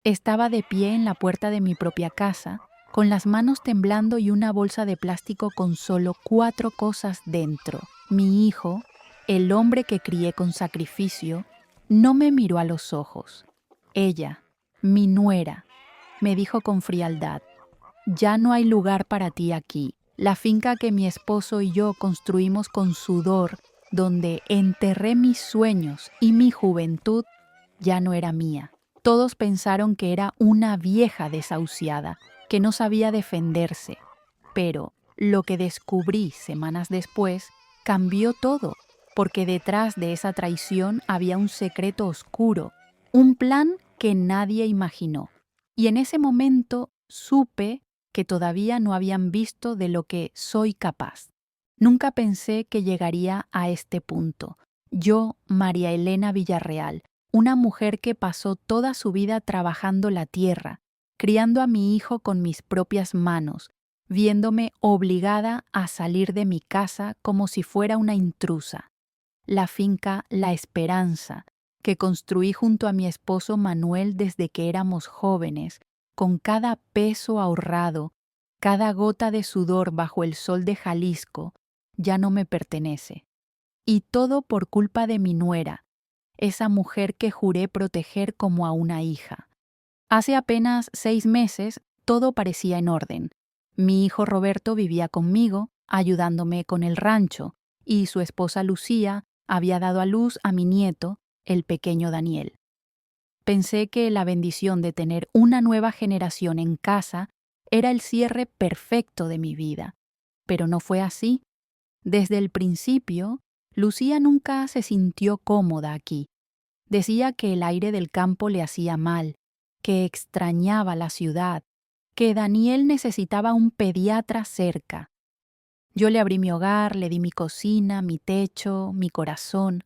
Estaba de pie en la puerta de mi propia casa, con las manos temblando y una bolsa de plástico con solo 4 cosas dentro. Mi hijo, el hombre que crié con sacrificio, no me miró a los ojos. Ella, mi nuera, me dijo con frialdad: ya no hay lugar para ti aquí. La finca que mi esposo y yo construimos con sudor, donde enterré mis sueños y mi juventud, ya no era mía. Todos pensaron que era una vieja desahuciada, que no sabía defenderse. Pero lo que descubrí semanas después cambió todo, porque detrás de esa traición había un secreto oscuro, un plan que nadie imaginó. Y en ese momento supe que todavía no habían visto de lo que soy capaz. Nunca pensé que llegaría a este punto. Yo, María Elena Villarreal, una mujer que pasó toda su vida trabajando la tierra, criando a mi hijo con mis propias manos, viéndome obligada a salir de mi casa como si fuera una intrusa. La finca La Esperanza, que construí junto a mi esposo Manuel desde que éramos jóvenes, con cada peso ahorrado, cada gota de sudor bajo el sol de Jalisco, ya no me pertenece. Y todo por culpa de mi nuera, esa mujer que juré proteger como a una hija. Hace apenas 6 meses todo parecía en orden. Mi hijo Roberto vivía conmigo, ayudándome con el rancho, y su esposa Lucía había dado a luz a mi nieto, el pequeño Daniel. Pensé que la bendición de tener una nueva generación en casa era el cierre perfecto de mi vida, pero no fue así. Desde el principio, Lucía nunca se sintió cómoda aquí. Decía que el aire del campo le hacía mal, que extrañaba la ciudad, que Daniel necesitaba un pediatra cerca. Yo le abrí mi hogar, le di mi cocina, mi techo, mi corazón.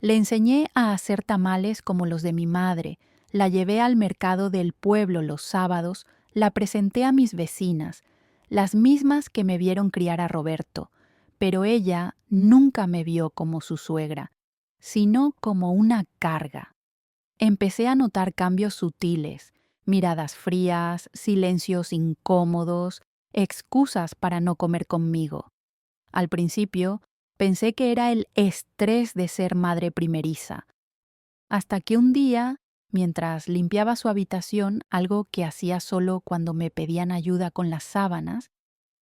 Le enseñé a hacer tamales como los de mi madre, la llevé al mercado del pueblo los sábados, la presenté a mis vecinas, las mismas que me vieron criar a Roberto, pero ella nunca me vio como su suegra, sino como una carga. Empecé a notar cambios sutiles, miradas frías, silencios incómodos, excusas para no comer conmigo. Al principio, pensé que era el estrés de ser madre primeriza, hasta que un día, mientras limpiaba su habitación, algo que hacía solo cuando me pedían ayuda con las sábanas,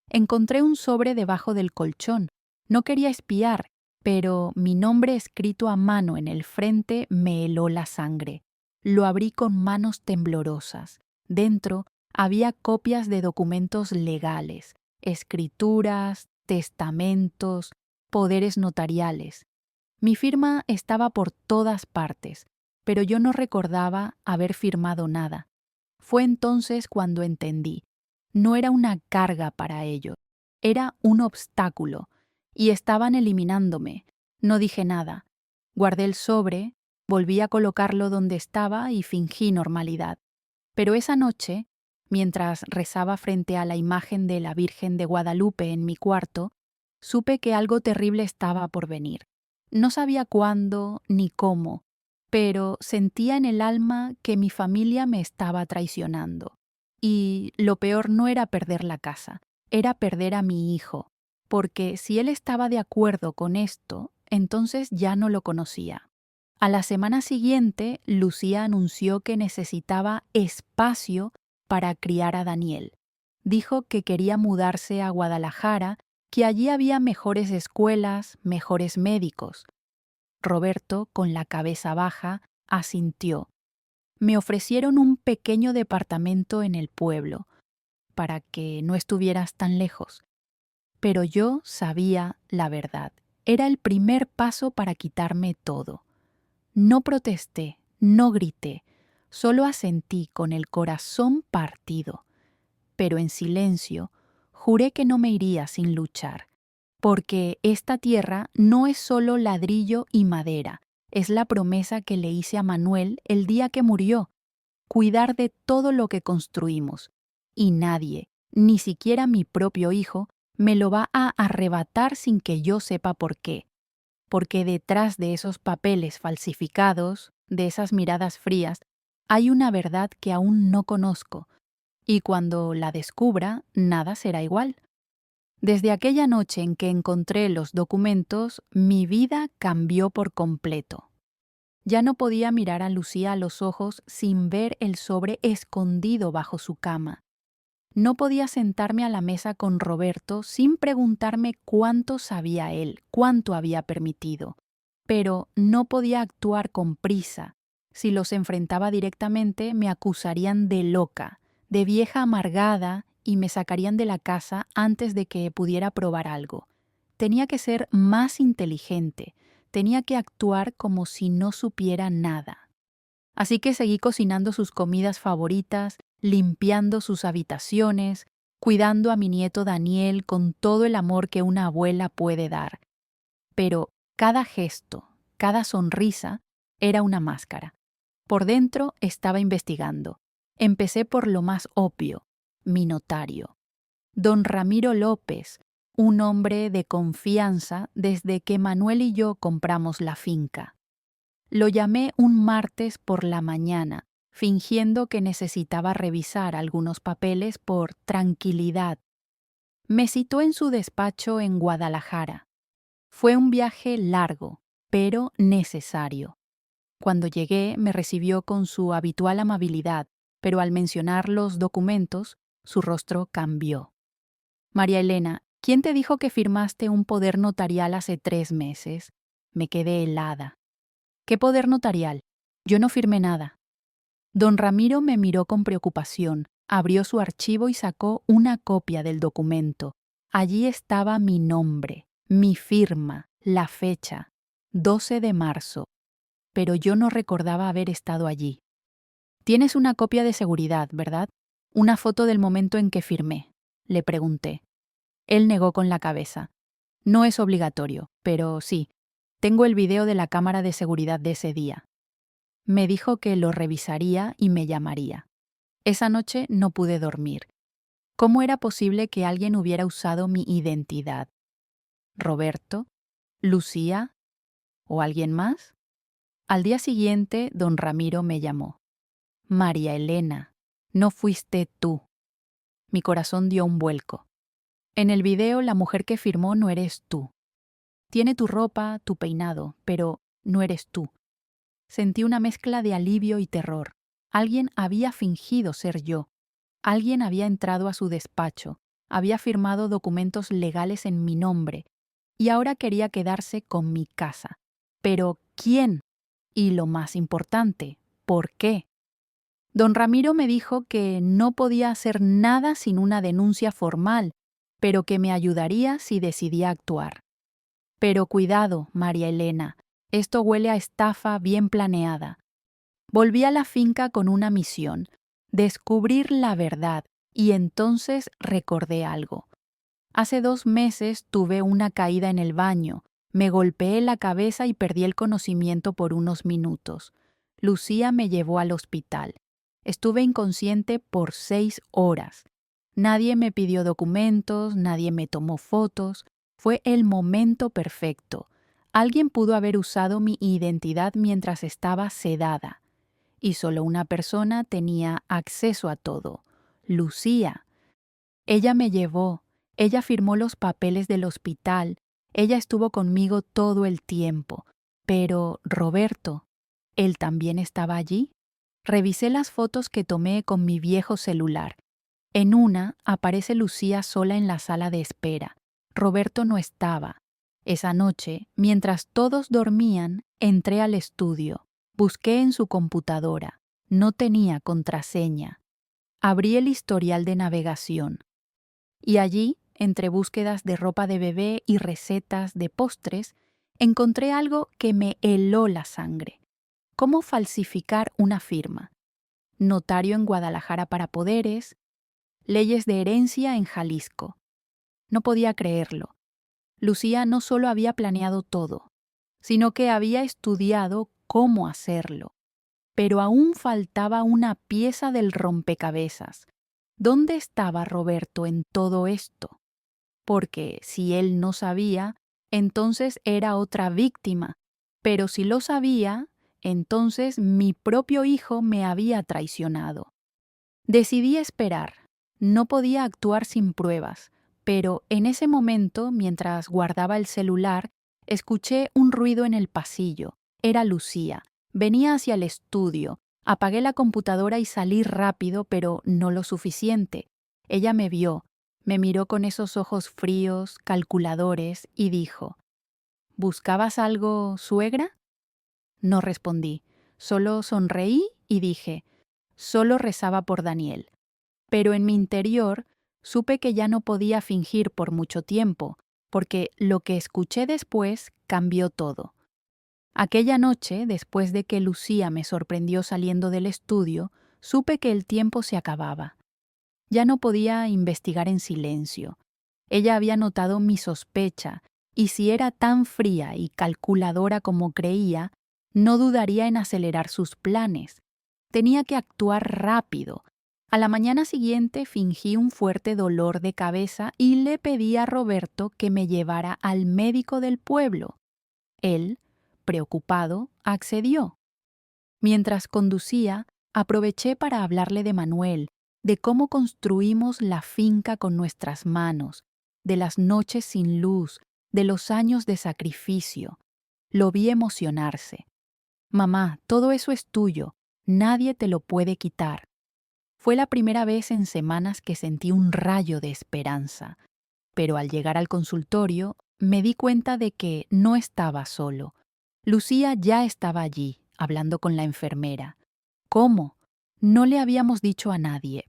encontré un sobre debajo del colchón. No quería espiar, pero mi nombre escrito a mano en el frente me heló la sangre. Lo abrí con manos temblorosas. Dentro había copias de documentos legales, escrituras, testamentos, poderes notariales. Mi firma estaba por todas partes, pero yo no recordaba haber firmado nada. Fue entonces cuando entendí. No era una carga para ellos, era un obstáculo, y estaban eliminándome. No dije nada. Guardé el sobre, volví a colocarlo donde estaba y fingí normalidad. Pero esa noche, mientras rezaba frente a la imagen de la Virgen de Guadalupe en mi cuarto, supe que algo terrible estaba por venir. No sabía cuándo ni cómo, pero sentía en el alma que mi familia me estaba traicionando. Y lo peor no era perder la casa, era perder a mi hijo, porque si él estaba de acuerdo con esto, entonces ya no lo conocía. A la semana siguiente, Lucía anunció que necesitaba espacio para criar a Daniel. Dijo que quería mudarse a Guadalajara, que allí había mejores escuelas, mejores médicos. Roberto, con la cabeza baja, asintió. Me ofrecieron un pequeño departamento en el pueblo, para que no estuvieras tan lejos. Pero yo sabía la verdad. Era el primer paso para quitarme todo. No protesté, no grité, solo asentí con el corazón partido. Pero en silencio, juré que no me iría sin luchar, porque esta tierra no es solo ladrillo y madera, es la promesa que le hice a Manuel el día que murió, cuidar de todo lo que construimos, y nadie, ni siquiera mi propio hijo, me lo va a arrebatar sin que yo sepa por qué. Porque detrás de esos papeles falsificados, de esas miradas frías, Hay una verdad que aún no conozco, y cuando la descubra, nada será igual. Desde aquella noche en que encontré los documentos, mi vida cambió por completo. Ya no podía mirar a Lucía a los ojos sin ver el sobre escondido bajo su cama. No podía sentarme a la mesa con Roberto sin preguntarme cuánto sabía él, cuánto había permitido. Pero no podía actuar con prisa. Si los enfrentaba directamente, me acusarían de loca, de vieja amargada, y me sacarían de la casa antes de que pudiera probar algo. Tenía que ser más inteligente, tenía que actuar como si no supiera nada. Así que seguí cocinando sus comidas favoritas, limpiando sus habitaciones, cuidando a mi nieto Daniel con todo el amor que una abuela puede dar. Pero cada gesto, cada sonrisa, era una máscara. Por dentro estaba investigando. Empecé por lo más obvio, mi notario. Don Ramiro López, un hombre de confianza desde que Manuel y yo compramos la finca. Lo llamé un martes por la mañana, fingiendo que necesitaba revisar algunos papeles por tranquilidad. Me citó en su despacho en Guadalajara. Fue un viaje largo, pero necesario. Cuando llegué me recibió con su habitual amabilidad, pero al mencionar los documentos, su rostro cambió. María Elena, ¿quién te dijo que firmaste un poder notarial hace 3 meses? Me quedé helada. ¿Qué poder notarial? Yo no firmé nada. Don Ramiro me miró con preocupación, abrió su archivo y sacó una copia del documento. Allí estaba mi nombre, mi firma, la fecha, 12 de marzo. Pero yo no recordaba haber estado allí. Tienes una copia de seguridad, ¿verdad? Una foto del momento en que firmé, le pregunté. Él negó con la cabeza. No es obligatorio, pero sí, tengo el video de la cámara de seguridad de ese día. Me dijo que lo revisaría y me llamaría. Esa noche no pude dormir. ¿Cómo era posible que alguien hubiera usado mi identidad? ¿Roberto? ¿Lucía? ¿O alguien más? Al día siguiente, don Ramiro me llamó. María Elena, no fuiste tú. Mi corazón dio un vuelco. En el video la mujer que firmó no eres tú. Tiene tu ropa, tu peinado, pero no eres tú. Sentí una mezcla de alivio y terror. Alguien había fingido ser yo. Alguien había entrado a su despacho, había firmado documentos legales en mi nombre, y ahora quería quedarse con mi casa. Pero, ¿quién? Y lo más importante, ¿por qué? Don Ramiro me dijo que no podía hacer nada sin una denuncia formal, pero que me ayudaría si decidía actuar. Pero cuidado, María Elena, esto huele a estafa bien planeada. Volví a la finca con una misión, descubrir la verdad, y entonces recordé algo. Hace 2 meses tuve una caída en el baño, me golpeé la cabeza y perdí el conocimiento por unos minutos. Lucía me llevó al hospital. Estuve inconsciente por 6 horas. Nadie me pidió documentos, nadie me tomó fotos. Fue el momento perfecto. Alguien pudo haber usado mi identidad mientras estaba sedada. Y solo una persona tenía acceso a todo. Lucía. Ella me llevó, ella firmó los papeles del hospital, ella estuvo conmigo todo el tiempo. Pero, Roberto, ¿él también estaba allí? Revisé las fotos que tomé con mi viejo celular. En una aparece Lucía sola en la sala de espera. Roberto no estaba. Esa noche, mientras todos dormían, entré al estudio. Busqué en su computadora. No tenía contraseña. Abrí el historial de navegación. Y allí, entre búsquedas de ropa de bebé y recetas de postres, encontré algo que me heló la sangre. ¿Cómo falsificar una firma? Notario en Guadalajara para poderes, leyes de herencia en Jalisco. No podía creerlo. Lucía no solo había planeado todo, sino que había estudiado cómo hacerlo. Pero aún faltaba una pieza del rompecabezas. ¿Dónde estaba Roberto en todo esto? Porque si él no sabía, entonces era otra víctima. Pero si lo sabía, entonces mi propio hijo me había traicionado. Decidí esperar. No podía actuar sin pruebas, pero en ese momento, mientras guardaba el celular, escuché un ruido en el pasillo. Era Lucía. Venía hacia el estudio. Apagué la computadora y salí rápido, pero no lo suficiente. Ella me vio, me miró con esos ojos fríos, calculadores, y dijo: ¿Buscabas algo, suegra? No respondí, solo sonreí y dije: solo rezaba por Daniel. Pero en mi interior supe que ya no podía fingir por mucho tiempo, porque lo que escuché después cambió todo. Aquella noche, después de que Lucía me sorprendió saliendo del estudio, supe que el tiempo se acababa. Ya no podía investigar en silencio. Ella había notado mi sospecha, y si era tan fría y calculadora como creía, no dudaría en acelerar sus planes. Tenía que actuar rápido. A la mañana siguiente fingí un fuerte dolor de cabeza y le pedí a Roberto que me llevara al médico del pueblo. Él, preocupado, accedió. Mientras conducía, aproveché para hablarle de Manuel, de cómo construimos la finca con nuestras manos, de las noches sin luz, de los años de sacrificio. Lo vi emocionarse. Mamá, todo eso es tuyo, nadie te lo puede quitar. Fue la primera vez en semanas que sentí un rayo de esperanza, pero al llegar al consultorio me di cuenta de que no estaba solo. Lucía ya estaba allí, hablando con la enfermera. ¿Cómo? No le habíamos dicho a nadie.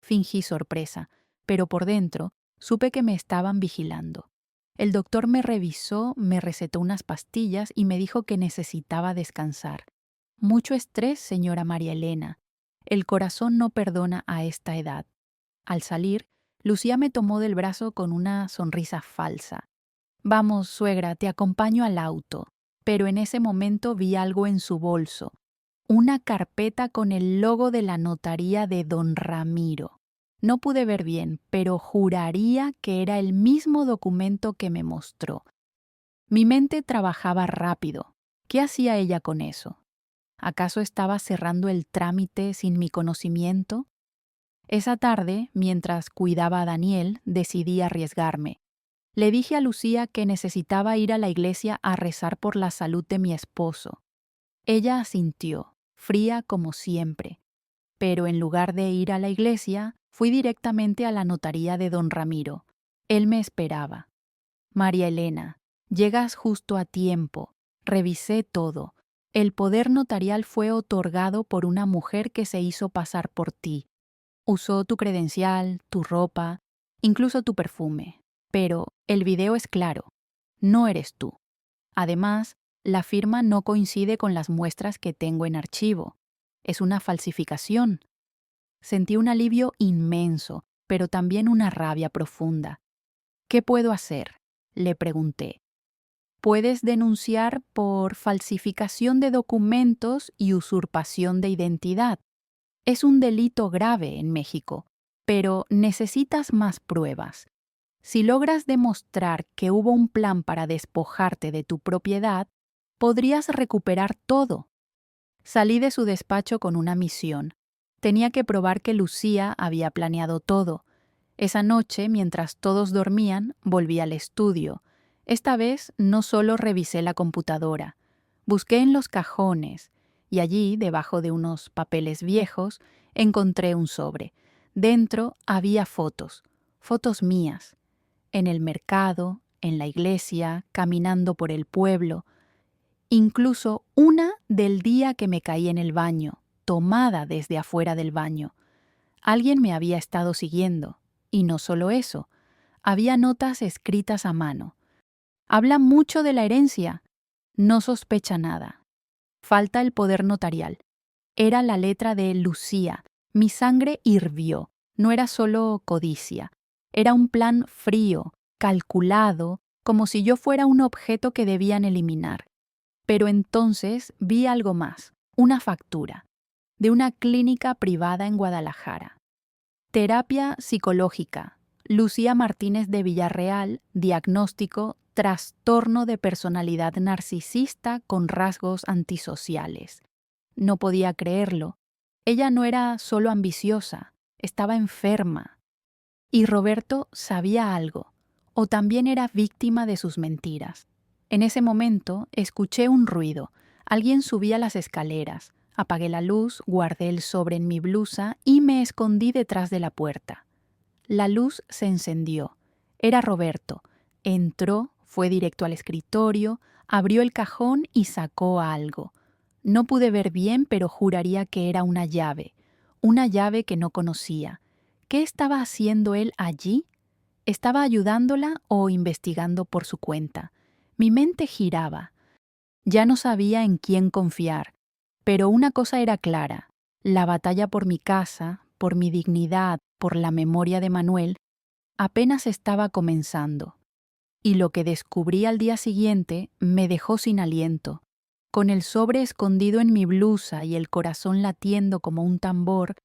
Fingí sorpresa, pero por dentro supe que me estaban vigilando. El doctor me revisó, me recetó unas pastillas y me dijo que necesitaba descansar. Mucho estrés, señora María Elena. El corazón no perdona a esta edad. Al salir, Lucía me tomó del brazo con una sonrisa falsa. Vamos, suegra, te acompaño al auto. Pero en ese momento vi algo en su bolso. Una carpeta con el logo de la notaría de don Ramiro. No pude ver bien, pero juraría que era el mismo documento que me mostró. Mi mente trabajaba rápido. ¿Qué hacía ella con eso? ¿Acaso estaba cerrando el trámite sin mi conocimiento? Esa tarde, mientras cuidaba a Daniel, decidí arriesgarme. Le dije a Lucía que necesitaba ir a la iglesia a rezar por la salud de mi esposo. Ella asintió, fría como siempre. Pero en lugar de ir a la iglesia, fui directamente a la notaría de don Ramiro. Él me esperaba. María Elena, llegas justo a tiempo. Revisé todo. El poder notarial fue otorgado por una mujer que se hizo pasar por ti. Usó tu credencial, tu ropa, incluso tu perfume. Pero el video es claro. No eres tú. Además, la firma no coincide con las muestras que tengo en archivo. Es una falsificación. Sentí un alivio inmenso, pero también una rabia profunda. ¿Qué puedo hacer?, le pregunté. Puedes denunciar por falsificación de documentos y usurpación de identidad. Es un delito grave en México, pero necesitas más pruebas. Si logras demostrar que hubo un plan para despojarte de tu propiedad, podrías recuperar todo. Salí de su despacho con una misión. Tenía que probar que Lucía había planeado todo. Esa noche, mientras todos dormían, volví al estudio. Esta vez no solo revisé la computadora. Busqué en los cajones y allí, debajo de unos papeles viejos, encontré un sobre. Dentro había fotos mías. En el mercado, en la iglesia, caminando por el pueblo. Incluso una del día que me caí en el baño, tomada desde afuera del baño. Alguien me había estado siguiendo. Y no solo eso, había notas escritas a mano. Habla mucho de la herencia. No sospecha nada. Falta el poder notarial. Era la letra de Lucía. Mi sangre hirvió. No era solo codicia. Era un plan frío, calculado, como si yo fuera un objeto que debían eliminar. Pero entonces vi algo más, una factura, de una clínica privada en Guadalajara. Terapia psicológica. Lucía Martínez de Villarreal, diagnóstico trastorno de personalidad narcisista con rasgos antisociales. No podía creerlo. Ella no era solo ambiciosa, estaba enferma. Y Roberto sabía algo, o también era víctima de sus mentiras. En ese momento escuché un ruido. Alguien subía las escaleras. Apagué la luz, guardé el sobre en mi blusa y me escondí detrás de la puerta. La luz se encendió. Era Roberto. Entró, fue directo al escritorio, abrió el cajón y sacó algo. No pude ver bien, pero juraría que era una llave que no conocía. ¿Qué estaba haciendo él allí? ¿Estaba ayudándola o investigando por su cuenta? Mi mente giraba. Ya no sabía en quién confiar, pero una cosa era clara: la batalla por mi casa, por mi dignidad, por la memoria de Manuel, apenas estaba comenzando. Y lo que descubrí al día siguiente me dejó sin aliento. Con el sobre escondido en mi blusa y el corazón latiendo como un tambor,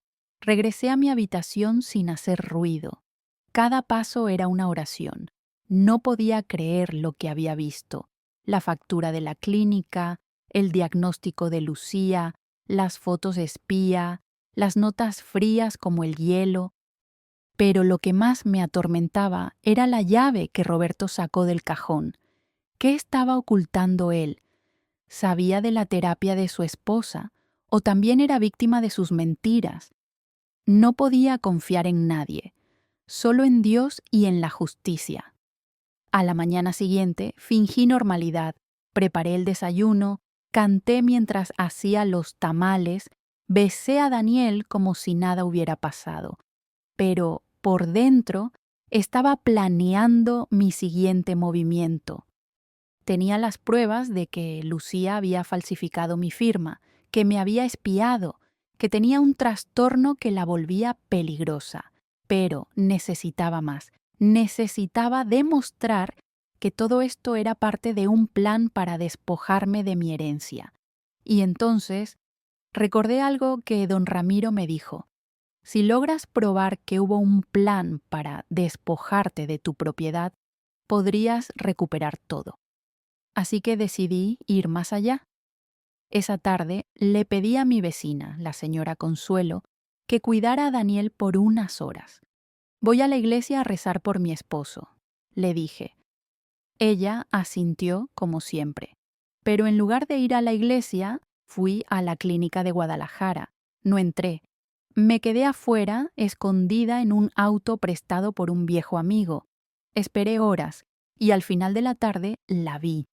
regresé a mi habitación sin hacer ruido. Cada paso era una oración. No podía creer lo que había visto: la factura de la clínica, el diagnóstico de Lucía, las fotos espía, las notas frías como el hielo. Pero lo que más me atormentaba era la llave que Roberto sacó del cajón. ¿Qué estaba ocultando él? ¿Sabía de la terapia de su esposa o también era víctima de sus mentiras? No podía confiar en nadie, solo en Dios y en la justicia. A la mañana siguiente fingí normalidad, preparé el desayuno, canté mientras hacía los tamales, besé a Daniel como si nada hubiera pasado. Pero por dentro estaba planeando mi siguiente movimiento. Tenía las pruebas de que Lucía había falsificado mi firma, que me había espiado, que tenía un trastorno que la volvía peligrosa. Pero necesitaba más. Necesitaba demostrar que todo esto era parte de un plan para despojarme de mi herencia. Y entonces recordé algo que don Ramiro me dijo: si logras probar que hubo un plan para despojarte de tu propiedad, podrías recuperar todo. Así que decidí ir más allá. Esa tarde le pedí a mi vecina, la señora Consuelo, que cuidara a Daniel por unas horas. Voy a la iglesia a rezar por mi esposo, le dije. Ella asintió como siempre, pero en lugar de ir a la iglesia, fui a la clínica de Guadalajara. No entré. Me quedé afuera, escondida en un auto prestado por un viejo amigo. Esperé horas y al final de la tarde la vi.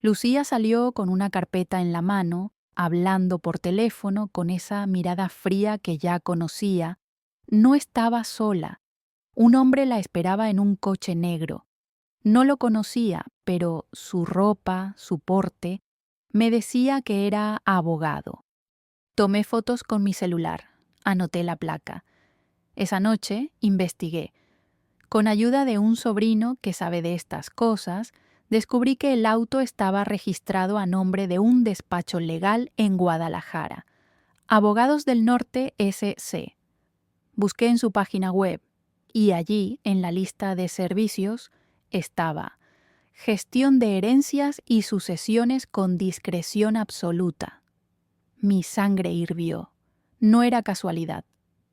Lucía salió con una carpeta en la mano, hablando por teléfono con esa mirada fría que ya conocía. No estaba sola. Un hombre la esperaba en un coche negro. No lo conocía, pero su ropa, su porte, me decía que era abogado. Tomé fotos con mi celular, anoté la placa. Esa noche investigué. Con ayuda de un sobrino que sabe de estas cosas, descubrí que el auto estaba registrado a nombre de un despacho legal en Guadalajara, Abogados del Norte S.C. Busqué en su página web y allí, en la lista de servicios, estaba: gestión de herencias y sucesiones con discreción absoluta. Mi sangre hirvió. No era casualidad.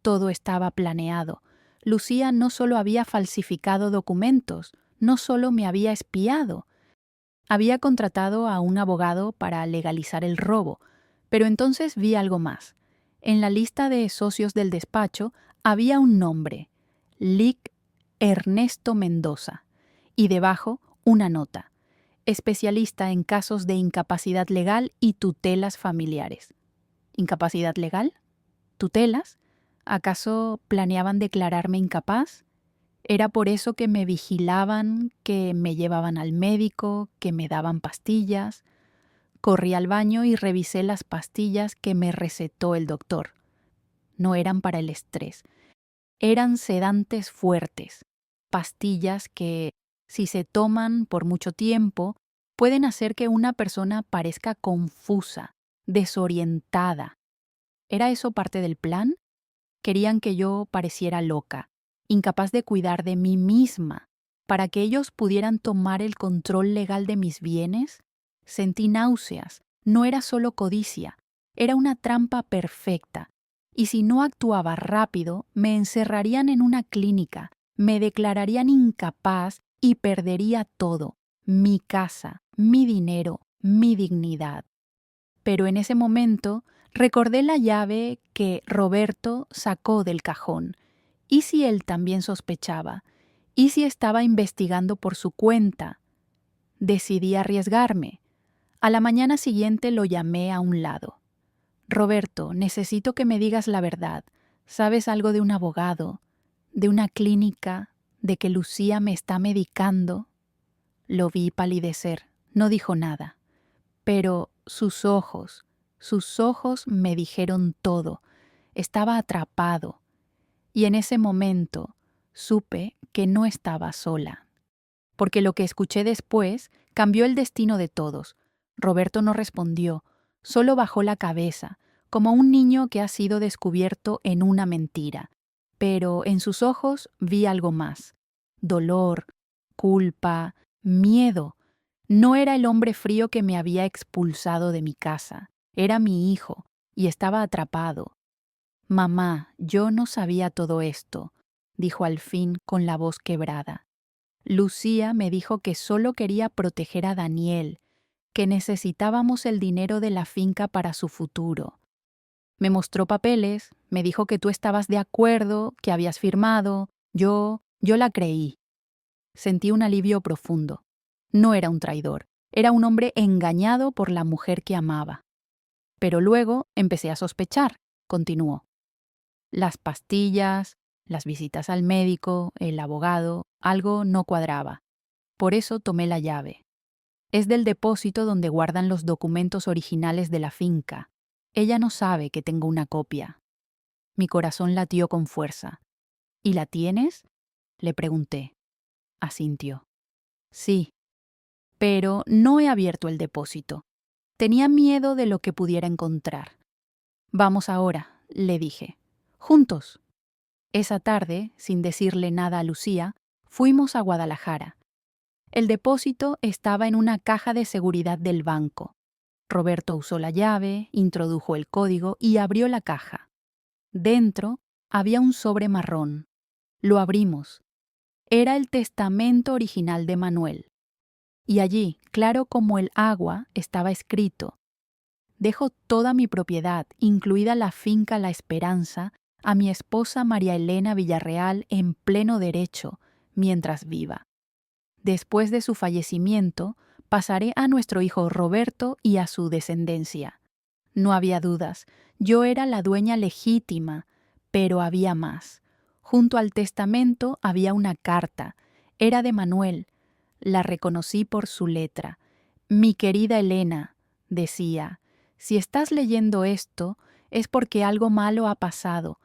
Todo estaba planeado. Lucía no solo había falsificado documentos, no solo me había espiado, había contratado a un abogado para legalizar el robo. Pero entonces vi algo más. En la lista de socios del despacho había un nombre: Lic Ernesto Mendoza, y debajo una nota: especialista en casos de incapacidad legal y tutelas familiares. ¿Incapacidad legal? ¿Tutelas? ¿Acaso planeaban declararme incapaz? ¿Era por eso que me vigilaban, que me llevaban al médico, que me daban pastillas? Corrí al baño y revisé las pastillas que me recetó el doctor. No eran para el estrés. Eran sedantes fuertes, pastillas que, si se toman por mucho tiempo, pueden hacer que una persona parezca confusa, desorientada. ¿Era eso parte del plan? Querían que yo pareciera loca, incapaz de cuidar de mí misma. para que ellos pudieran tomar el control legal de mis bienes? Sentí náuseas. No era solo codicia, era una trampa perfecta. Y si no actuaba rápido, me encerrarían en una clínica, me declararían incapaz y perdería todo: mi casa, mi dinero, mi dignidad. Pero en ese momento recordé la llave que Roberto sacó del cajón. ¿Y si él también sospechaba? ¿Y si estaba investigando por su cuenta? Decidí arriesgarme. A la mañana siguiente lo llamé a un lado. Roberto, necesito que me digas la verdad. ¿Sabes algo de un abogado, de una clínica, de que Lucía me está medicando? Lo vi palidecer. No dijo nada. Pero sus ojos me dijeron todo. Estaba atrapado. Y en ese momento supe que no estaba sola. Porque lo que escuché después cambió el destino de todos. Roberto no respondió, solo bajó la cabeza, como un niño que ha sido descubierto en una mentira. Pero en sus ojos vi algo más: dolor, culpa, miedo. No era el hombre frío que me había expulsado de mi casa, era mi hijo, y estaba atrapado. Mamá, yo no sabía todo esto, dijo al fin con la voz quebrada. Lucía me dijo que solo quería proteger a Daniel, que necesitábamos el dinero de la finca para su futuro. Me mostró papeles, me dijo que tú estabas de acuerdo, que habías firmado. Yo la creí. Sentí un alivio profundo. No era un traidor, era un hombre engañado por la mujer que amaba. Pero luego empecé a sospechar, continuó. Las pastillas, las visitas al médico, el abogado, algo no cuadraba. Por eso tomé la llave. Es del depósito donde guardan los documentos originales de la finca. Ella no sabe que tengo una copia. Mi corazón latió con fuerza. ¿Y la tienes?, le pregunté. Asintió. Sí, pero no he abierto el depósito. Tenía miedo de lo que pudiera encontrar. Vamos ahora, le dije. Juntos. Esa tarde, sin decirle nada a Lucía, fuimos a Guadalajara. El depósito estaba en una caja de seguridad del banco. Roberto usó la llave, introdujo el código y abrió la caja. Dentro había un sobre marrón. Lo abrimos. Era el testamento original de Manuel. Y allí, claro como el agua, estaba escrito: dejo toda mi propiedad, incluida la finca La Esperanza, a mi esposa María Elena Villarreal en pleno derecho, mientras viva. Después de su fallecimiento, pasaré a nuestro hijo Roberto y a su descendencia. No había dudas, yo era la dueña legítima, pero había más. Junto al testamento había una carta. Era de Manuel. La reconocí por su letra. Mi querida Elena, decía, si estás leyendo esto, es porque algo malo ha pasado.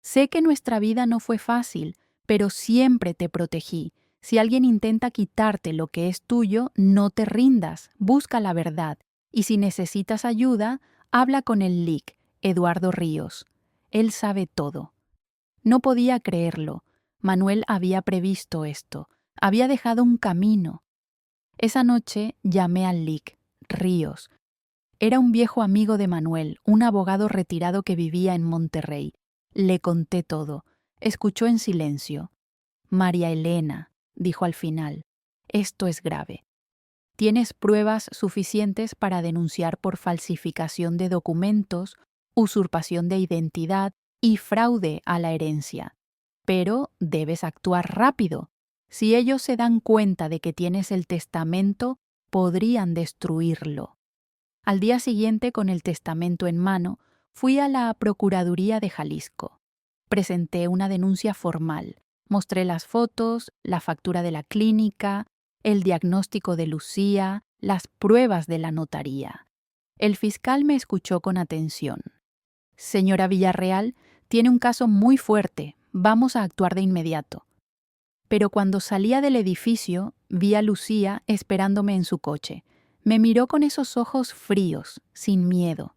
Sé que nuestra vida no fue fácil, pero siempre te protegí. Si alguien intenta quitarte lo que es tuyo, no te rindas, busca la verdad. Y si necesitas ayuda, habla con el LIC, Eduardo Ríos. Él sabe todo. No podía creerlo. Manuel había previsto esto. Había dejado un camino. Esa noche llamé al LIC, Ríos. Era un viejo amigo de Manuel, un abogado retirado que vivía en Monterrey. Le conté todo. Escuchó en silencio. María Elena, dijo al final, esto es grave. Tienes pruebas suficientes para denunciar por falsificación de documentos, usurpación de identidad y fraude a la herencia. Pero debes actuar rápido. Si ellos se dan cuenta de que tienes el testamento, podrían destruirlo. Al día siguiente, con el testamento en mano, fui a la Procuraduría de Jalisco. Presenté una denuncia formal. Mostré las fotos, la factura de la clínica, el diagnóstico de Lucía, las pruebas de la notaría. El fiscal me escuchó con atención. Señora Villarreal, tiene un caso muy fuerte. Vamos a actuar de inmediato. Pero cuando salía del edificio, vi a Lucía esperándome en su coche. Me miró con esos ojos fríos, sin miedo.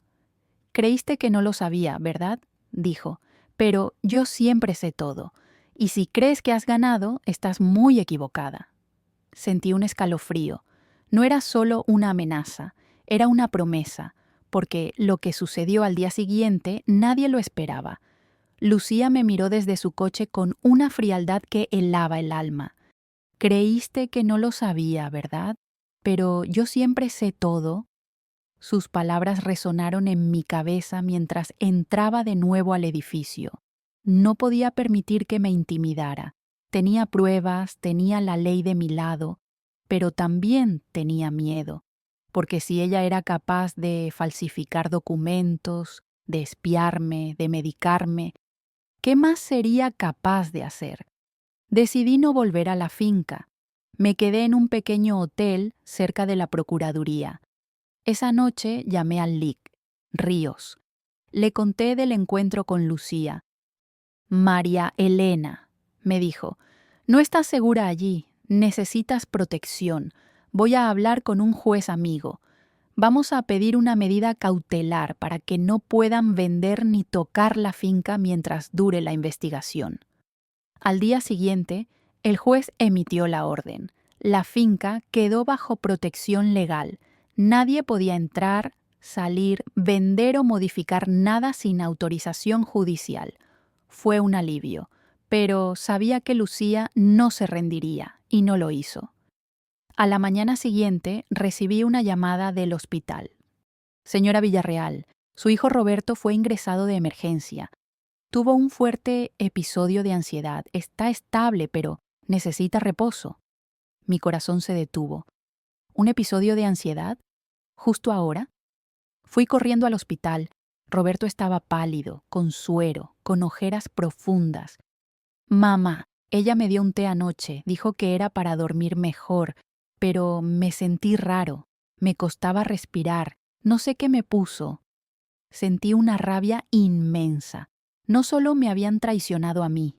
Creíste que no lo sabía, ¿verdad?, dijo. Pero yo siempre sé todo. Y si crees que has ganado, estás muy equivocada. Sentí un escalofrío. No era solo una amenaza, era una promesa, porque lo que sucedió al día siguiente nadie lo esperaba. Lucía me miró desde su coche con una frialdad que helaba el alma. Creíste que no lo sabía, ¿verdad? Pero yo siempre sé todo. Sus palabras resonaron en mi cabeza mientras entraba de nuevo al edificio. No podía permitir que me intimidara. Tenía pruebas, tenía la ley de mi lado, pero también tenía miedo, porque si ella era capaz de falsificar documentos, de espiarme, de medicarme, ¿qué más sería capaz de hacer? Decidí no volver a la finca. Me quedé en un pequeño hotel cerca de la Procuraduría. Esa noche llamé al LIC, Ríos. Le conté del encuentro con Lucía. María Elena, me dijo, no estás segura allí, necesitas protección. Voy a hablar con un juez amigo. Vamos a pedir una medida cautelar para que no puedan vender ni tocar la finca mientras dure la investigación. Al día siguiente, el juez emitió la orden. La finca quedó bajo protección legal. Nadie podía entrar, salir, vender o modificar nada sin autorización judicial. Fue un alivio, pero sabía que Lucía no se rendiría y no lo hizo. A la mañana siguiente recibí una llamada del hospital. Señora Villarreal, su hijo Roberto fue ingresado de emergencia. Tuvo un fuerte episodio de ansiedad. Está estable, pero necesita reposo. Mi corazón se detuvo. ¿Un episodio de ansiedad? ¿Justo ahora? Fui corriendo al hospital. Roberto estaba pálido, con suero, con ojeras profundas. Mamá, ella me dio un té anoche, dijo que era para dormir mejor, pero me sentí raro. Me costaba respirar. No sé qué me puso. Sentí una rabia inmensa. No solo me habían traicionado a mí,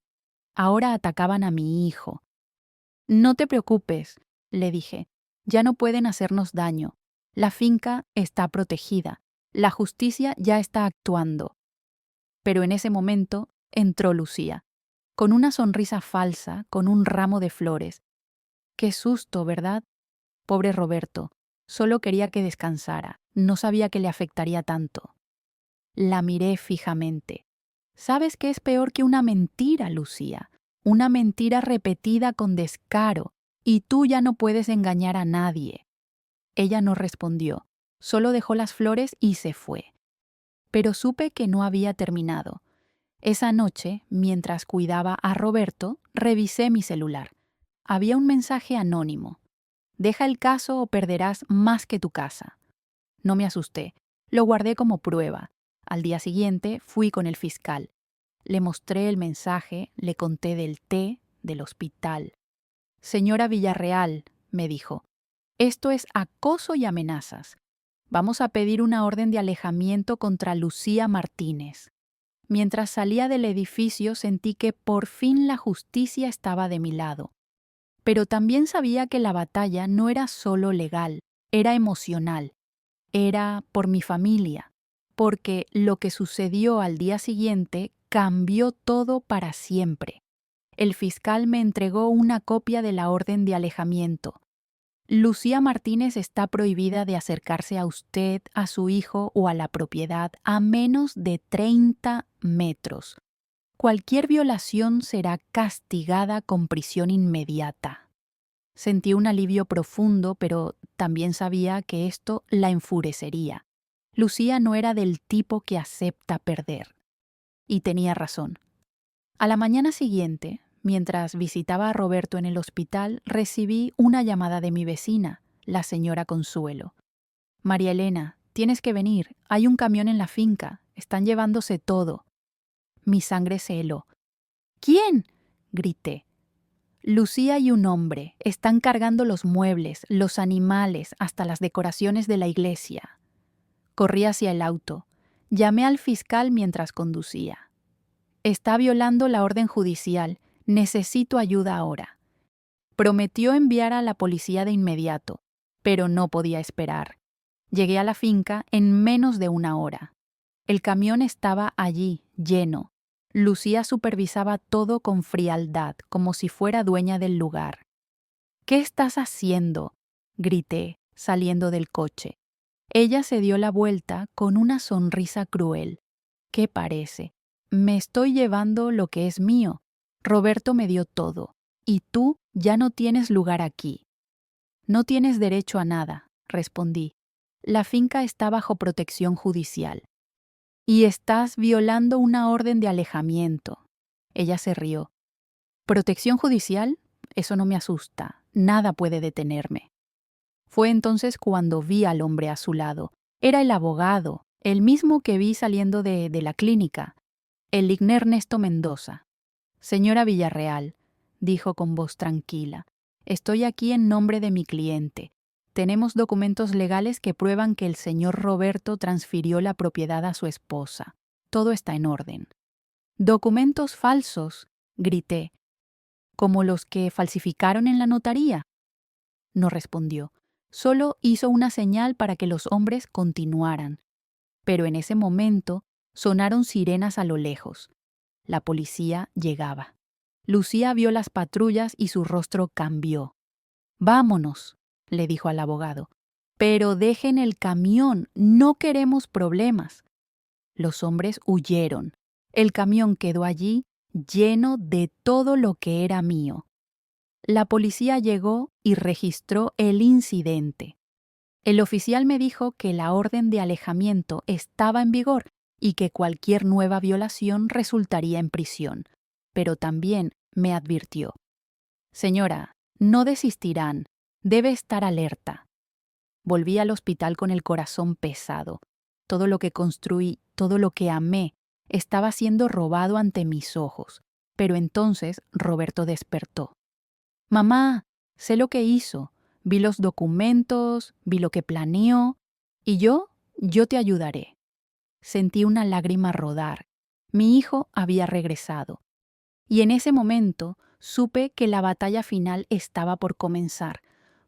ahora atacaban a mi hijo. No te preocupes, le dije, ya no pueden hacernos daño. La finca está protegida, la justicia ya está actuando. Pero en ese momento entró Lucía, con una sonrisa falsa, con un ramo de flores. Qué susto, ¿verdad? Pobre Roberto, solo quería que descansara, no sabía que le afectaría tanto. La miré fijamente. ¿Sabes qué es peor que una mentira, Lucía? Una mentira repetida con descaro, y tú ya no puedes engañar a nadie. Ella no respondió, solo dejó las flores y se fue. Pero supe que no había terminado. Esa noche, mientras cuidaba a Roberto, revisé mi celular. Había un mensaje anónimo. Deja el caso o perderás más que tu casa. No me asusté. Lo guardé como prueba. Al día siguiente fui con el fiscal. Le mostré el mensaje, le conté del té, del hospital. Señora Villarreal, me dijo, esto es acoso y amenazas. Vamos a pedir una orden de alejamiento contra Lucía Martínez. Mientras salía del edificio sentí que por fin la justicia estaba de mi lado. Pero también sabía que la batalla no era solo legal, era emocional. Era por mi familia, porque lo que sucedió al día siguiente cambió todo para siempre. El fiscal me entregó una copia de la orden de alejamiento. Lucía Martínez está prohibida de acercarse a usted, a su hijo o a la propiedad a menos de 30 metros. Cualquier violación será castigada con prisión inmediata. Sentí un alivio profundo, pero también sabía que esto la enfurecería. Lucía no era del tipo que acepta perder. Y tenía razón. A la mañana siguiente, mientras visitaba a Roberto en el hospital, recibí una llamada de mi vecina, la señora Consuelo. María Elena, tienes que venir. Hay un camión en la finca. Están llevándose todo. Mi sangre se heló. ¿Quién? Grité. Lucía y un hombre están cargando los muebles, los animales, hasta las decoraciones de la iglesia. Corrí hacia el auto. Llamé al fiscal mientras conducía. Está violando la orden judicial. Necesito ayuda ahora. Prometió enviar a la policía de inmediato, pero no podía esperar. Llegué a la finca en menos de una hora. El camión estaba allí, lleno. Lucía supervisaba todo con frialdad, como si fuera dueña del lugar. «¿Qué estás haciendo?», grité, saliendo del coche. Ella se dio la vuelta con una sonrisa cruel. «¿Qué parece? Me estoy llevando lo que es mío. Roberto me dio todo, y tú ya no tienes lugar aquí». «No tienes derecho a nada», respondí. «La finca está bajo protección judicial». «Y estás violando una orden de alejamiento». Ella se rió. «¿Protección judicial? Eso no me asusta. Nada puede detenerme». Fue entonces cuando vi al hombre a su lado. Era el abogado, el mismo que vi saliendo de la clínica, el Ing. Ernesto Mendoza. «Señora Villarreal», dijo con voz tranquila, «estoy aquí en nombre de mi cliente. Tenemos documentos legales que prueban que el señor Roberto transfirió la propiedad a su esposa. Todo está en orden». «¿Documentos falsos?», grité. «¿Como los que falsificaron en la notaría?». No respondió. Solo hizo una señal para que los hombres continuaran. Pero en ese momento sonaron sirenas a lo lejos. La policía llegaba. Lucía vio las patrullas y su rostro cambió. «Vámonos», le dijo al abogado. «Pero dejen el camión, no queremos problemas». Los hombres huyeron. El camión quedó allí lleno de todo lo que era mío. La policía llegó y registró el incidente. El oficial me dijo que la orden de alejamiento estaba en vigor y que cualquier nueva violación resultaría en prisión, pero también me advirtió: «Señora, no desistirán, debe estar alerta». Volví al hospital con el corazón pesado. Todo lo que construí, todo lo que amé, estaba siendo robado ante mis ojos. Pero entonces Roberto despertó. «Mamá, sé lo que hizo, vi los documentos, vi lo que planeó, y yo te ayudaré». Sentí una lágrima rodar. Mi hijo había regresado. Y en ese momento supe que la batalla final estaba por comenzar,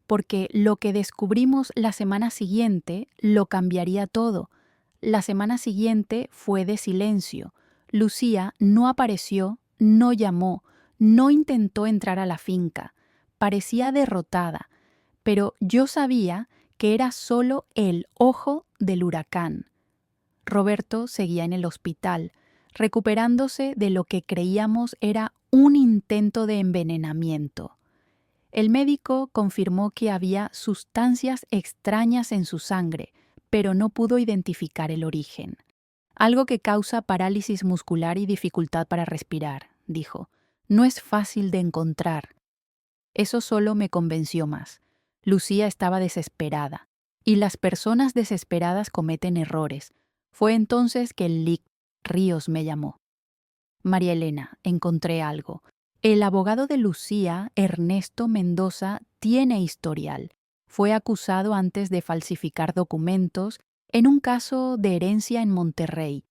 porque lo que descubrimos la semana siguiente lo cambiaría todo. La semana siguiente fue de silencio. Lucía no apareció, no llamó, no intentó entrar a la finca. Parecía derrotada, pero yo sabía que era solo el ojo del huracán. Roberto seguía en el hospital, recuperándose de lo que creíamos era un intento de envenenamiento. El médico confirmó que había sustancias extrañas en su sangre, pero no pudo identificar el origen. «Algo que causa parálisis muscular y dificultad para respirar», dijo. «No es fácil de encontrar». Eso solo me convenció más. Lucía estaba desesperada, y las personas desesperadas cometen errores. Fue entonces que el Lic. Ríos me llamó. «María Elena, encontré algo. El abogado de Lucía, Ernesto Mendoza, tiene historial. Fue acusado antes de falsificar documentos en un caso de herencia en Monterrey.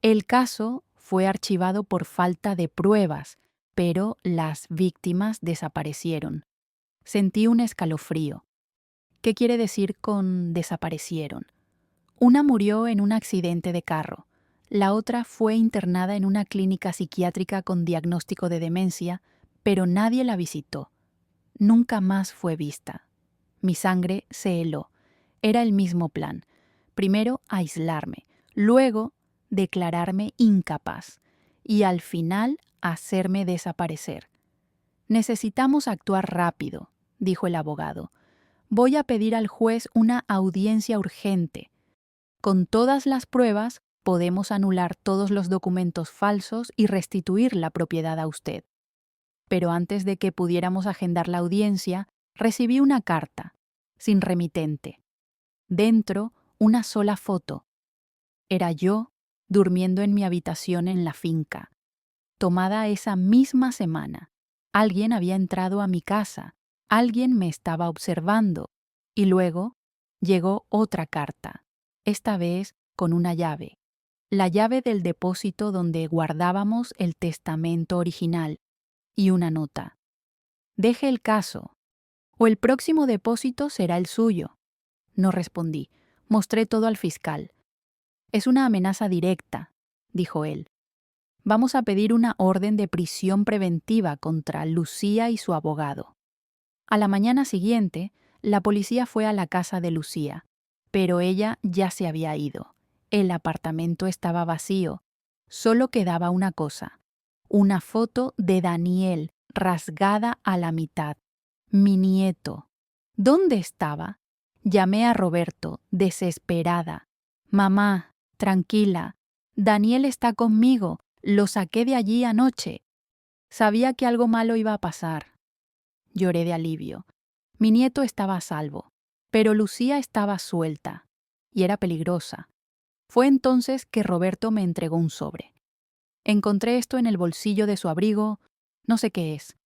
El caso fue archivado por falta de pruebas, pero las víctimas desaparecieron». Sentí un escalofrío. ¿Qué quiere decir con desaparecieron? Una murió en un accidente de carro. La otra fue internada en una clínica psiquiátrica con diagnóstico de demencia, pero nadie la visitó. Nunca más fue vista. Mi sangre se heló. Era el mismo plan. Primero aislarme, luego declararme incapaz y al final hacerme desaparecer. «Necesitamos actuar rápido», dijo el abogado. «Voy a pedir al juez una audiencia urgente. Con todas las pruebas podemos anular todos los documentos falsos y restituir la propiedad a usted». Pero antes de que pudiéramos agendar la audiencia, recibí una carta, sin remitente. Dentro, una sola foto. Era yo durmiendo en mi habitación en la finca, tomada esa misma semana. Alguien había entrado a mi casa, alguien me estaba observando, y luego llegó otra carta, esta vez con una llave, la llave del depósito donde guardábamos el testamento original, y una nota. «Deje el caso, o el próximo depósito será el suyo». No respondí, mostré todo al fiscal. «Es una amenaza directa», dijo él. Vamos a pedir una orden de prisión preventiva contra Lucía y su abogado. A la mañana siguiente, la policía fue a la casa de Lucía, pero ella ya se había ido. El apartamento estaba vacío. Solo quedaba una cosa: una foto de Daniel rasgada a la mitad. Mi nieto. ¿Dónde estaba? Llamé a Roberto, desesperada. Mamá, tranquila. Daniel está conmigo. Lo saqué de allí anoche. Sabía que algo malo iba a pasar. Lloré de alivio. Mi nieto estaba a salvo, pero Lucía estaba suelta y era peligrosa. Fue entonces que Roberto me entregó un sobre. Encontré esto en el bolsillo de su abrigo. No sé qué es.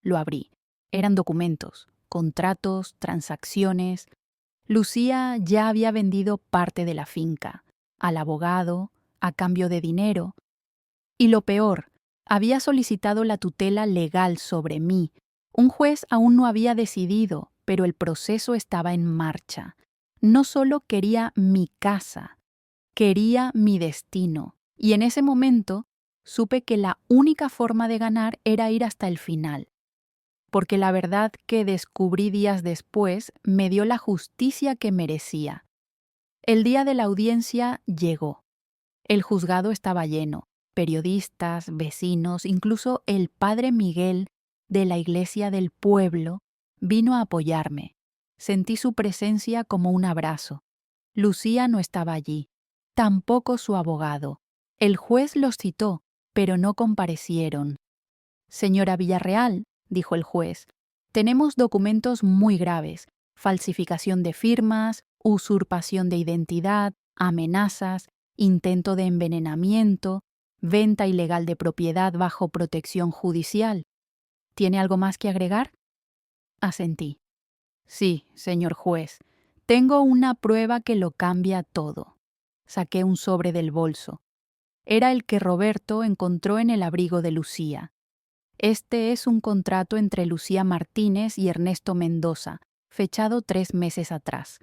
Lo abrí. Eran documentos, contratos, transacciones. Lucía ya había vendido parte de la finca, al abogado, a cambio de dinero. Y lo peor, había solicitado la tutela legal sobre mí. Un juez aún no había decidido, pero el proceso estaba en marcha. No solo quería mi casa, quería mi destino. Y en ese momento supe que la única forma de ganar era ir hasta el final. Porque la verdad que descubrí días después me dio la justicia que merecía. El día de la audiencia llegó. El juzgado estaba lleno. Periodistas, vecinos, incluso el padre Miguel de la iglesia del pueblo vino a apoyarme. Sentí su presencia como un abrazo. Lucía no estaba allí, tampoco su abogado. El juez los citó, pero no comparecieron. Señora Villarreal, dijo el juez, tenemos documentos muy graves: falsificación de firmas, usurpación de identidad, amenazas, intento de envenenamiento, venta ilegal de propiedad bajo protección judicial. ¿Tiene algo más que agregar? Asentí. Sí, señor juez, tengo una prueba que lo cambia todo. Saqué un sobre del bolso. Era el que Roberto encontró en el abrigo de Lucía. Este es un contrato entre Lucía Martínez y Ernesto Mendoza, fechado 3 meses atrás.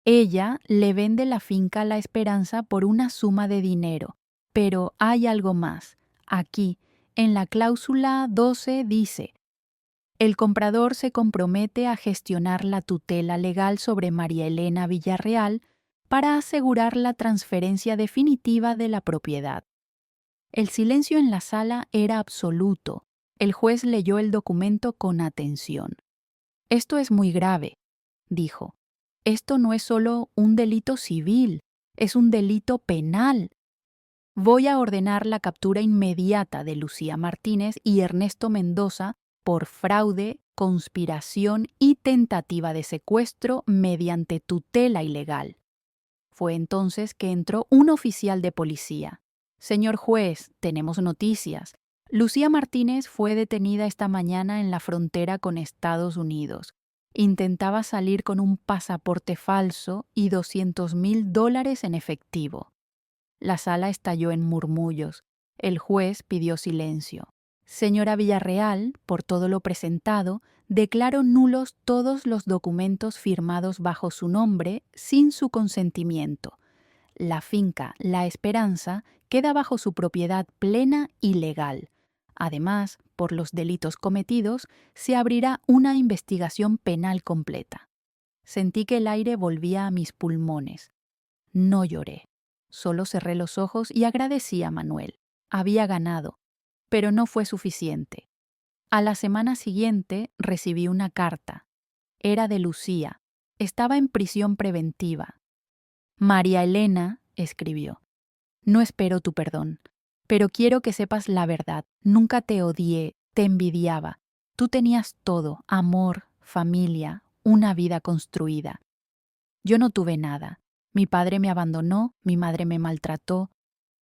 Ella le vende la finca La Esperanza por una suma de dinero, pero hay algo más. Aquí, en la cláusula 12 dice: el comprador se compromete a gestionar la tutela legal sobre María Elena Villarreal para asegurar la transferencia definitiva de la propiedad. El silencio en la sala era absoluto. El juez leyó el documento con atención. Esto es muy grave, dijo. Esto no es solo un delito civil, es un delito penal. Voy a ordenar la captura inmediata de Lucía Martínez y Ernesto Mendoza por fraude, conspiración y tentativa de secuestro mediante tutela ilegal. Fue entonces que entró un oficial de policía. Señor juez, tenemos noticias. Lucía Martínez fue detenida esta mañana en la frontera con Estados Unidos. Intentaba salir con un pasaporte falso y $200,000 en efectivo. La sala estalló en murmullos. El juez pidió silencio. Señora Villarreal, por todo lo presentado, declaró nulos todos los documentos firmados bajo su nombre sin su consentimiento. La finca La Esperanza queda bajo su propiedad plena y legal. Además, por los delitos cometidos, se abrirá una investigación penal completa. Sentí que el aire volvía a mis pulmones. No lloré. Solo cerré los ojos y agradecí a Manuel. Había ganado, pero no fue suficiente. A la semana siguiente recibí una carta. Era de Lucía. Estaba en prisión preventiva. María Elena, escribió, no espero tu perdón, pero quiero que sepas la verdad. Nunca te odié, te envidiaba. Tú tenías todo: amor, familia, una vida construida. Yo no tuve nada. Mi padre me abandonó, mi madre me maltrató.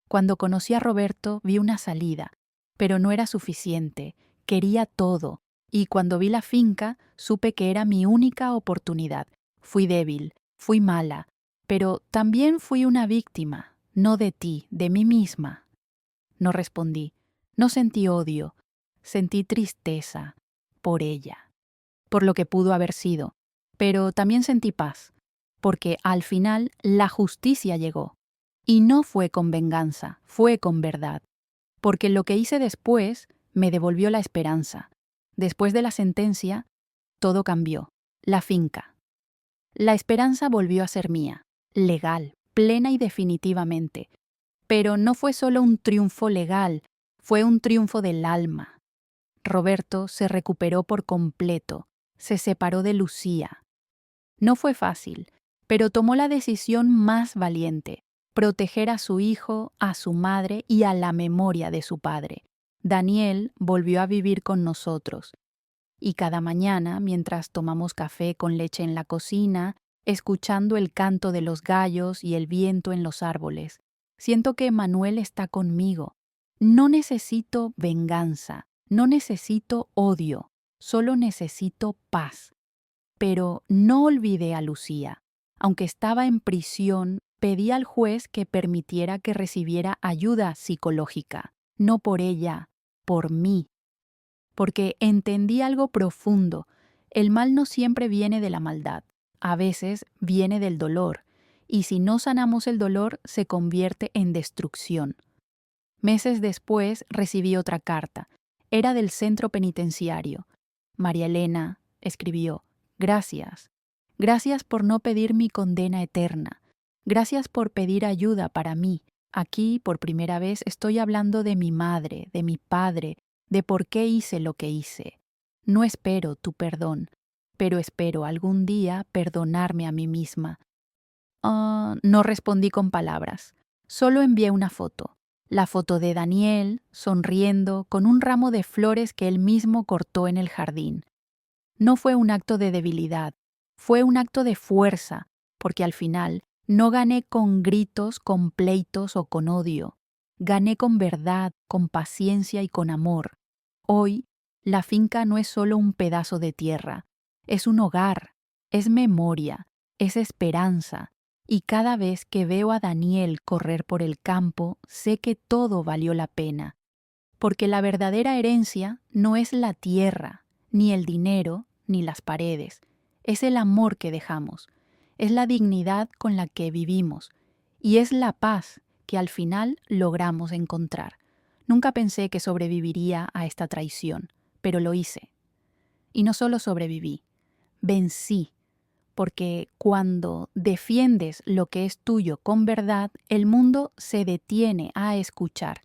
Cuando conocí a Roberto vi una salida, pero no era suficiente. Quería todo, y cuando vi la finca supe que era mi única oportunidad. Fui débil, fui mala, pero también fui una víctima, no de ti, de mí misma. No respondí, no sentí odio, sentí tristeza por ella, por lo que pudo haber sido, pero también sentí paz, porque al final la justicia llegó. Y no fue con venganza, fue con verdad. porque lo que hice después me devolvió la esperanza. Después de la sentencia, todo cambió. La finca. La esperanza volvió a ser mía, legal, plena y definitivamente. Pero no fue solo un triunfo legal, fue un triunfo del alma. Roberto se recuperó por completo, se separó de Lucía. No fue fácil, pero tomó la decisión más valiente: proteger a su hijo, a su madre y a la memoria de su padre. Daniel volvió a vivir con nosotros. Y cada mañana, mientras tomamos café con leche en la cocina, escuchando el canto de los gallos y el viento en los árboles, siento que Manuel está conmigo. No necesito venganza, no necesito odio, solo necesito paz. Pero no olvidé a Lucía. Aunque estaba en prisión, pedí al juez que permitiera que recibiera ayuda psicológica, no por ella, por mí. Porque entendí algo profundo: el mal no siempre viene de la maldad, a veces viene del dolor, y si no sanamos el dolor, se convierte en destrucción. Meses después recibí otra carta. Era del centro penitenciario. María Elena escribió: gracias. Gracias por no pedir mi condena eterna. Gracias por pedir ayuda para mí. Aquí, por primera vez, estoy hablando de mi madre, de mi padre, de por qué hice lo que hice. No espero tu perdón, pero espero algún día perdonarme a mí misma. No respondí con palabras. Solo envié una foto. La foto de Daniel, sonriendo, con un ramo de flores que él mismo cortó en el jardín. No fue un acto de debilidad, fue un acto de fuerza, porque al final no gané con gritos, con pleitos o con odio. Gané con verdad, con paciencia y con amor. Hoy, la finca no es solo un pedazo de tierra, es un hogar, es memoria, es esperanza. Y cada vez que veo a Daniel correr por el campo, sé que todo valió la pena. Porque la verdadera herencia no es la tierra, ni el dinero, ni las paredes. Es el amor que dejamos, es la dignidad con la que vivimos, y es la paz que al final logramos encontrar. Nunca pensé que sobreviviría a esta traición, pero lo hice. Y no solo sobreviví, vencí. Porque cuando defiendes lo que es tuyo con verdad, el mundo se detiene a escuchar